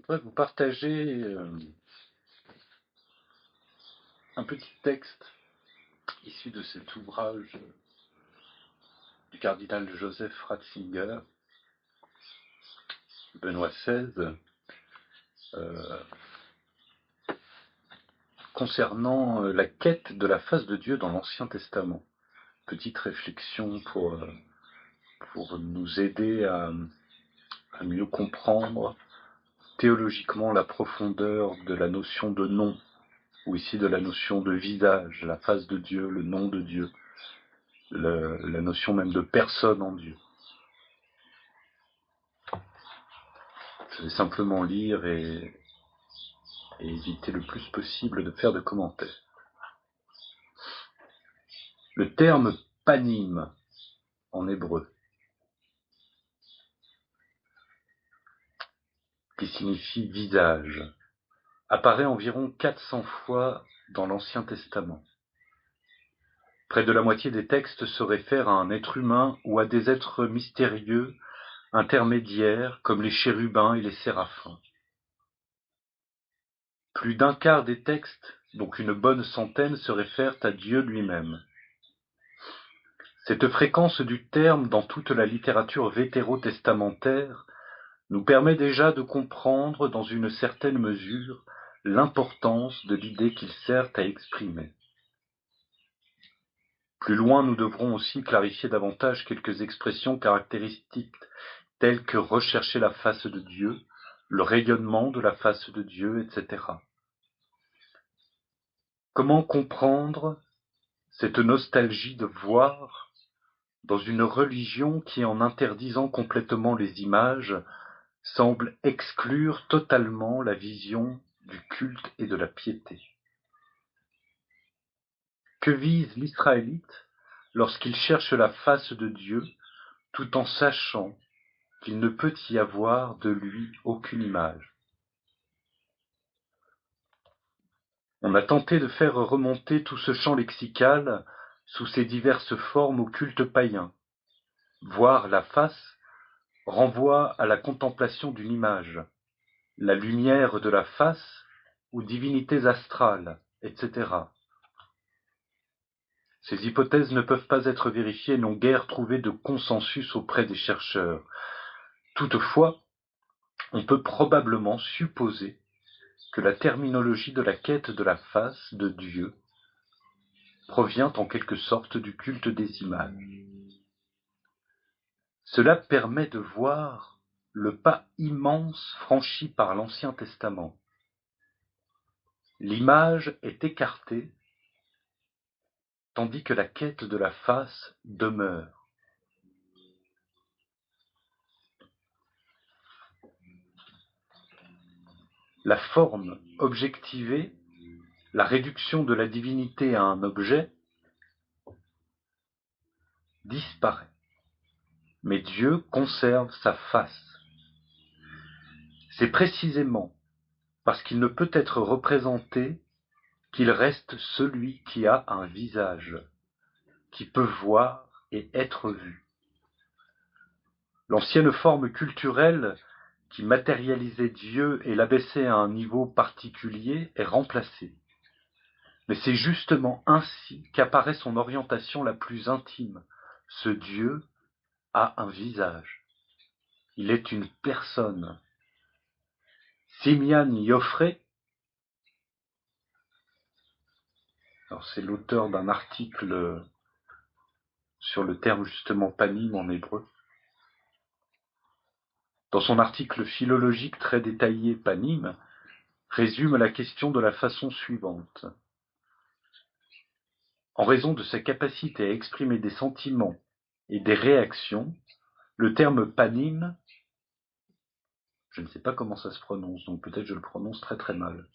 voudrais vous partager un petit texte issu de cet ouvrage du cardinal Joseph Ratzinger, Benoît XVI, concernant la quête de la face de Dieu dans l'Ancien Testament. Petite réflexion pour nous aider à mieux comprendre théologiquement la profondeur de la notion de nom, ou ici de la notion de visage, la face de Dieu, le nom de Dieu, la notion même de personne en Dieu. Je vais simplement lire et éviter le plus possible de faire de commentaires. Le terme panim en hébreu, qui signifie visage, apparaît environ 400 fois dans l'Ancien Testament. Près de la moitié des textes se réfèrent à un être humain ou à des êtres mystérieux, intermédiaires, comme les chérubins et les séraphins. Plus d'un quart des textes, donc une bonne centaine, se réfèrent à Dieu lui-même. Cette fréquence du terme dans toute la littérature vétérotestamentaire nous permet déjà de comprendre dans une certaine mesure l'importance de l'idée qu'il sert à exprimer. Plus loin, nous devrons aussi clarifier davantage quelques expressions caractéristiques telles que rechercher la face de Dieu, le rayonnement de la face de Dieu, etc. Comment comprendre cette nostalgie de voir dans une religion qui, en interdisant complètement les images, semble exclure totalement la vision du culte et de la piété? Que vise l'Israélite lorsqu'il cherche la face de Dieu, tout en sachant qu'il ne peut y avoir de lui aucune image? On a tenté de faire remonter tout ce champ lexical sous ses diverses formes au culte païen. Voir la face renvoie à la contemplation d'une image, la lumière de la face ou divinités astrales, etc. Ces hypothèses ne peuvent pas être vérifiées et n'ont guère trouvé de consensus auprès des chercheurs. Toutefois, on peut probablement supposer que la terminologie de la quête de la face de Dieu provient en quelque sorte du culte des images. Cela permet de voir le pas immense franchi par l'Ancien Testament. L'image est écartée, tandis que la quête de la face demeure. La forme objectivée, la réduction de la divinité à un objet, disparaît. Mais Dieu conserve sa face. C'est précisément parce qu'il ne peut être représenté qu'il reste celui qui a un visage, qui peut voir et être vu. L'ancienne forme culturelle qui matérialisait Dieu et l'abaissait à un niveau particulier est remplacée. Mais c'est justement ainsi qu'apparaît son orientation la plus intime. Ce Dieu a un visage. Il est une personne. Simian Joffre, alors c'est l'auteur d'un article sur le terme justement panim en hébreu. Dans son article philologique très détaillé panim, résume la question de la façon suivante. En raison de sa capacité à exprimer des sentiments et des réactions, le terme panim, je ne sais pas comment ça se prononce, donc peut-être je le prononce très très mal.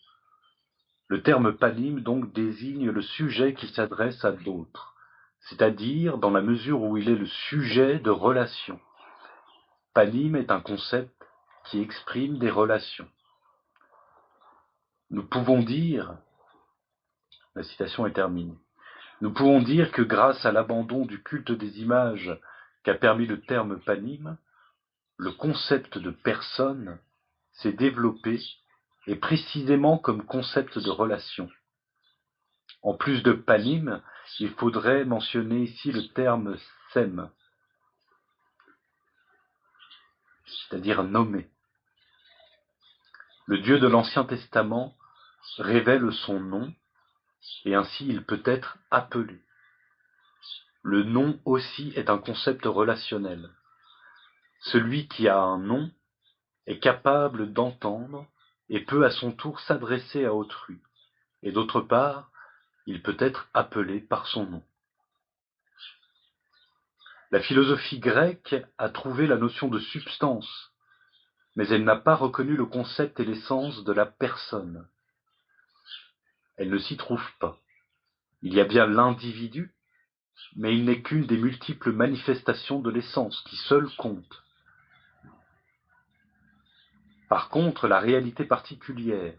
Le terme panim donc désigne le sujet qui s'adresse à d'autres, c'est-à-dire dans la mesure où il est le sujet de relations. Panim est un concept qui exprime des relations. Nous pouvons dire, la citation est terminée, nous pouvons dire que grâce à l'abandon du culte des images qu'a permis le terme panim, le concept de personne s'est développé, et précisément comme concept de relation. En plus de panim, il faudrait mentionner ici le terme sem, c'est-à-dire nommé. Le Dieu de l'Ancien Testament révèle son nom, et ainsi il peut être appelé. Le nom aussi est un concept relationnel. Celui qui a un nom est capable d'entendre et peut à son tour s'adresser à autrui. Et d'autre part, il peut être appelé par son nom. La philosophie grecque a trouvé la notion de substance, mais elle n'a pas reconnu le concept et l'essence de la personne. Elle ne s'y trouve pas. Il y a bien l'individu, mais il n'est qu'une des multiples manifestations de l'essence qui seule compte. Par contre, la réalité particulière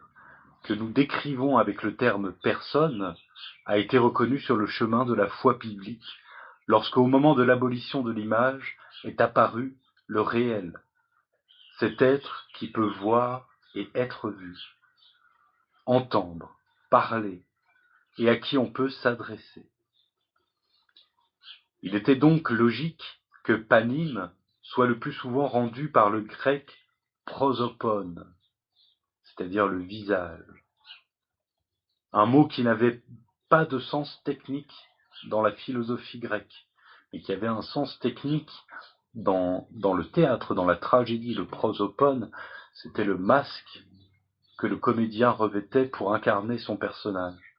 que nous décrivons avec le terme personne a été reconnue sur le chemin de la foi biblique, lorsqu'au moment de l'abolition de l'image est apparu le réel, cet être qui peut voir et être vu, entendre, parler, et à qui on peut s'adresser. Il était donc logique que panim soit le plus souvent rendu par le grec prosopone, c'est-à-dire le visage. Un mot qui n'avait pas de sens technique dans la philosophie grecque, mais qui avait un sens technique dans le théâtre, dans la tragédie. Le prosopone, c'était le masque que le comédien revêtait pour incarner son personnage.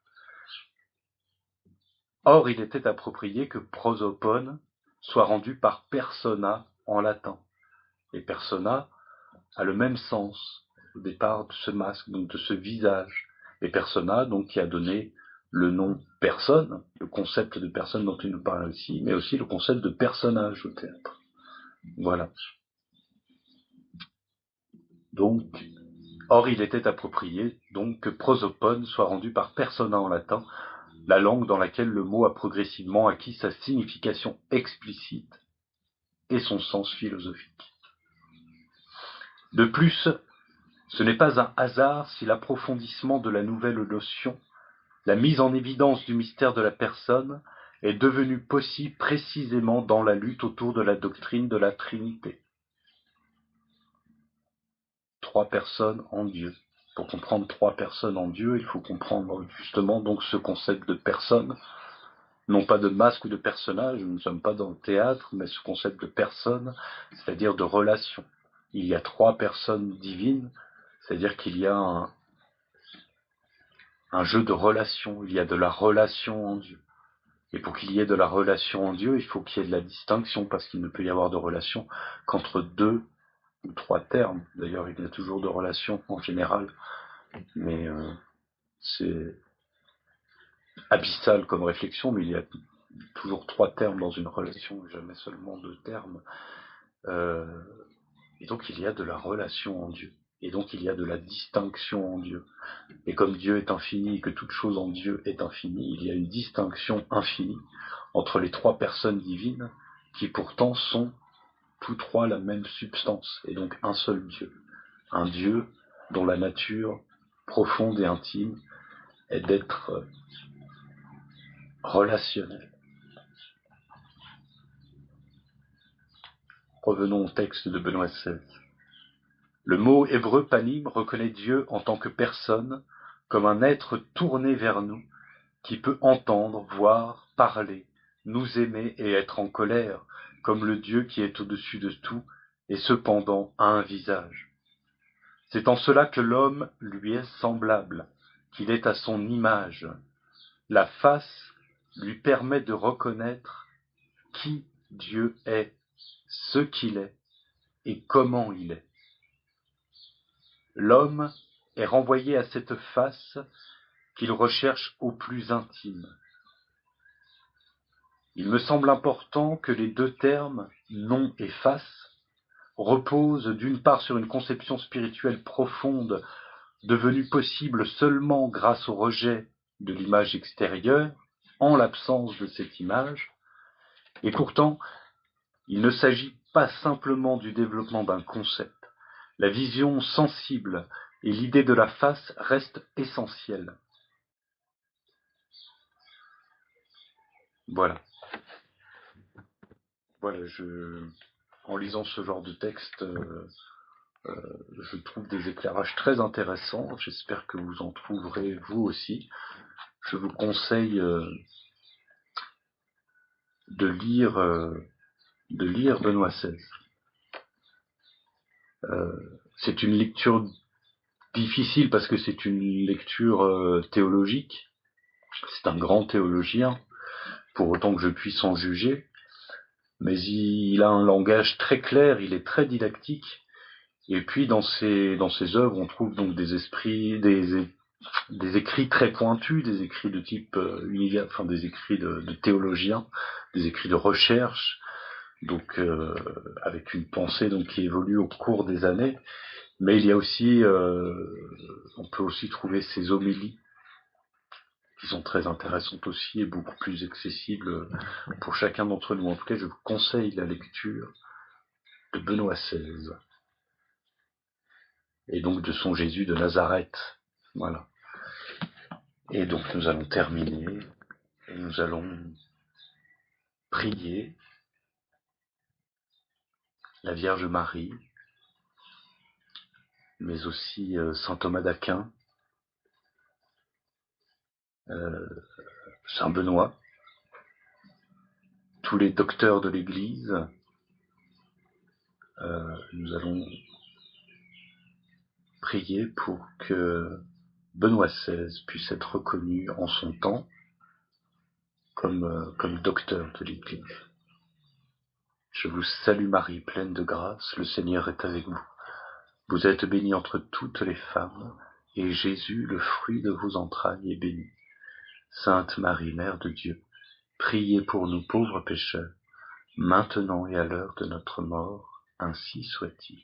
Or, il était approprié que prosopone soit rendu par persona en latin. Et persona a le même sens au départ de ce masque, donc de ce visage. Et persona, donc, qui a donné le nom personne, le concept de personne dont il nous parle ici, mais aussi le concept de personnage au théâtre. Voilà. Donc, or il était approprié donc que prosopone soit rendu par persona en latin, la langue dans laquelle le mot a progressivement acquis sa signification explicite et son sens philosophique. De plus, ce n'est pas un hasard si l'approfondissement de la nouvelle notion, la mise en évidence du mystère de la personne, est devenu possible précisément dans la lutte autour de la doctrine de la Trinité. Trois personnes en Dieu. Pour comprendre trois personnes en Dieu, il faut comprendre justement donc ce concept de personne, non pas de masque ou de personnage, nous ne sommes pas dans le théâtre, mais ce concept de personne, c'est-à-dire de relation. Il y a trois personnes divines, c'est-à-dire qu'il y a un jeu de relations, il y a de la relation en Dieu. Et pour qu'il y ait de la relation en Dieu, il faut qu'il y ait de la distinction, parce qu'il ne peut y avoir de relation qu'entre deux ou trois termes. D'ailleurs, il y a toujours de relations en général, mais c'est abyssal comme réflexion, mais il y a toujours trois termes dans une relation, jamais seulement deux termes. Et donc il y a de la relation en Dieu. Et donc il y a de la distinction en Dieu. Et comme Dieu est infini et que toute chose en Dieu est infinie, il y a une distinction infinie entre les trois personnes divines qui pourtant sont tous trois la même substance, et donc un seul Dieu. Un Dieu dont la nature profonde et intime est d'être relationnel. Revenons au texte de Benoît XVI. Le mot hébreu panim reconnaît Dieu en tant que personne, comme un être tourné vers nous, qui peut entendre, voir, parler, nous aimer et être en colère, comme le Dieu qui est au-dessus de tout, et cependant a un visage. C'est en cela que l'homme lui est semblable, qu'il est à son image. La face lui permet de reconnaître qui Dieu est, ce qu'il est et comment il est. L'homme est renvoyé à cette face qu'il recherche au plus intime. Il me semble important que les deux termes, nom et face, reposent d'une part sur une conception spirituelle profonde devenue possible seulement grâce au rejet de l'image extérieure, en l'absence de cette image, et pourtant, il ne s'agit pas simplement du développement d'un concept, La vision sensible et l'idée de la face restent essentielles. Voilà. Voilà, en lisant ce genre de texte, je trouve des éclairages très intéressants. J'espère que vous en trouverez vous aussi. Je vous conseille de lire Benoît XVI. C'est une lecture difficile parce que c'est une lecture théologique. C'est un grand théologien, pour autant que je puisse en juger. Mais il a un langage très clair, il est très didactique. Et puis dans ses œuvres, on trouve donc des écrits très pointus, des écrits de type univers, enfin des écrits de théologiens, des écrits de recherche, donc avec une pensée donc qui évolue au cours des années. Mais il y a aussi, on peut aussi trouver ses homélies qui sont très intéressantes aussi et beaucoup plus accessibles pour chacun d'entre nous. En tout cas, je vous conseille la lecture de Benoît XVI et donc de son Jésus de Nazareth. Voilà. Et donc nous allons terminer et nous allons prier la Vierge Marie, mais aussi saint Thomas d'Aquin, saint Benoît, tous les docteurs de l'Église. Nous allons prier pour que Benoît XVI puisse être reconnu en son temps comme docteur de l'Église. Je vous salue Marie, pleine de grâce, le Seigneur est avec vous. Vous êtes bénie entre toutes les femmes, et Jésus, le fruit de vos entrailles, est béni. Sainte Marie, Mère de Dieu, priez pour nous pauvres pécheurs, maintenant et à l'heure de notre mort, ainsi soit-il.